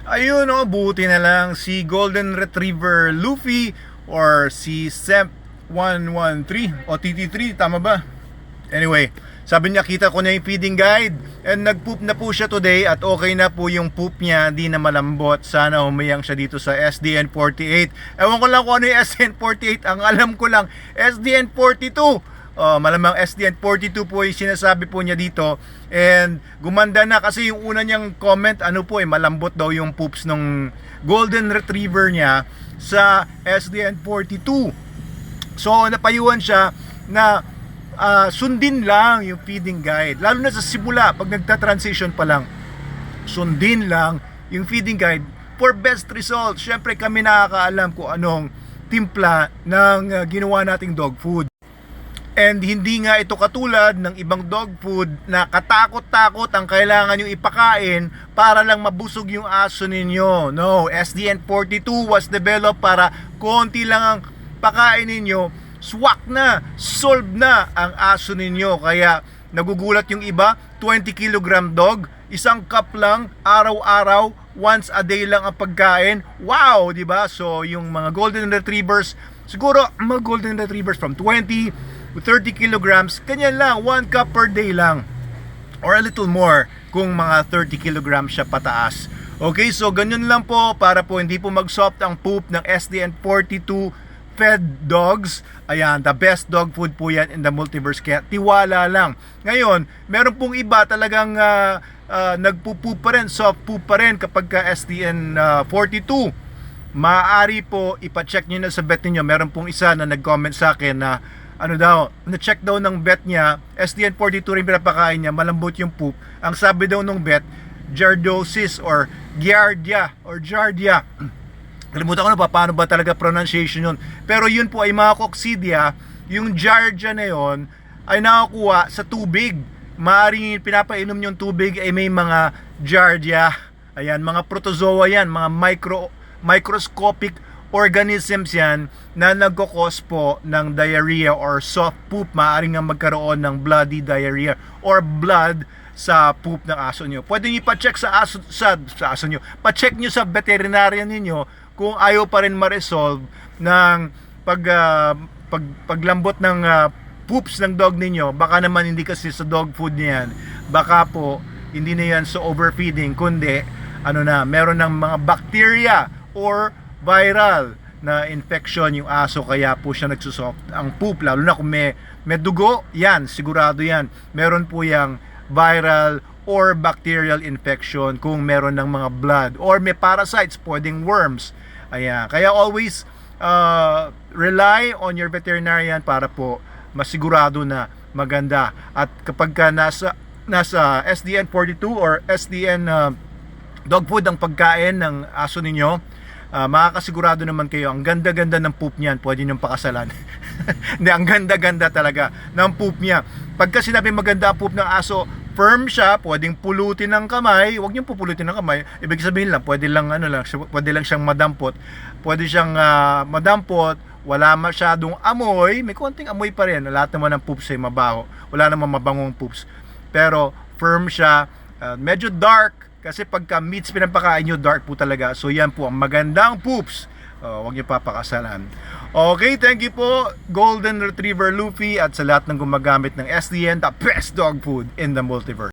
Ayun, oh, buti na lang si Golden Retriever Luffy or si Semp 113 o TT3, tama ba? Anyway, sabi niya kita ko na yung feeding guide and nagpoop na po siya today at okay na po yung poop niya, di na malambot. Sana humayang siya dito sa SDN48. Ewan ko lang kung ano yung SDN48, ang alam ko lang SDN42. Malamang SDN42 po yung sinasabi po niya dito. And gumanda na kasi yung una niyang comment, ano po malambot daw yung poops ng Golden Retriever niya sa SDN42. So napayuhan siya na sundin lang yung feeding guide. Lalo na sa simula, pag nagta-transition pa lang, sundin lang yung feeding guide for best results. Syempre kami nakakaalam kung anong timpla ng ginawa nating dog food. And hindi nga ito katulad ng ibang dog food na katakot-takot ang kailangan nyo ipakain para lang mabusog yung aso ninyo. No, SDN42 was developed para konti lang ang pakain ninyo, swak na, solve na ang aso ninyo. Kaya nagugulat yung iba, 20 kilogram dog, isang cup lang, araw-araw, once a day lang ang pagkain. Wow, di ba? So yung mga golden retrievers, siguro mga golden retrievers from 20 30 kilograms, kanyan lang, 1 cup per day lang or a little more kung mga 30 kilograms siya pataas. Okay, so ganyan lang po para po hindi po mag-soft ang poop ng SDN42 fed dogs. Ayan, the best dog food po yan in the multiverse, kaya tiwala lang. Ngayon, meron pong iba talagang nagpo-poop pa rin, soft poop pa rin kapag ka SDN42. Maaari po ipacheck nyo na sa vet niyo. Meron pong isa na nag-comment sa akin na ano daw, na-check daw ng vet niya, SDN42 rin pinapakain niya, malambot yung poop. Ang sabi daw ng vet, giardosis or giardia. Kalimutan ko na paano ba talaga pronunciation yun. Pero yun po ay mga coccidia, yung giardia na yun ay nakakuha sa tubig. Maaaring pinapainom yung tubig ay may mga giardia. Ayan, mga protozoa yan, mga microscopic organisms yan na nagkakos po ng diarrhea or soft poop. Maaaring nga magkaroon ng bloody diarrhea or blood sa poop ng aso nyo. Pwede nyo pa-check sa aso nyo. Pa-check nyo sa veterinarian ninyo kung ayaw pa rin ma-resolve ng paglambot ng poops ng dog ninyo. Baka naman hindi kasi sa dog food niyan. Baka po hindi na yan sa overfeeding, kundi meron ng mga bacteria or viral na infection yung aso, kaya po siya nagsusoft ang poop. Lalo na kung may dugo, yan, sigurado yan. Meron po yung viral or bacterial infection kung meron ng mga blood. Or may parasites, pwedeng worms. Ayan. Kaya always rely on your veterinarian para po masigurado na maganda. At kapag ka nasa SDN42 or SDN dog food ang pagkain ng aso ninyo, makakasigurado naman kayo, ang ganda-ganda ng poop niyan, pwede niyong pakasalan. Hindi, ang ganda-ganda talaga ng poop niya. Pagka sinabi maganda ang poop ng aso, firm siya, pwedeng pulutin ng kamay. Huwag niyong pupulutin ng kamay. Ibig sabihin lang, pwede lang siyang madampot. Pwede siyang madampot, wala masyadong amoy, may konting amoy pa rin. Lahat naman ng poops ay mabaho. Wala namang mabangong poops. Pero firm siya, medyo dark. Kasi pagka meats pinapakain nyo, dark po talaga. So yan po ang magandang poops. Huwag nyo papakasalan. Okay, thank you po Golden Retriever Luffy at sa lahat ng gumagamit ng SDN, the best dog food in the multiverse.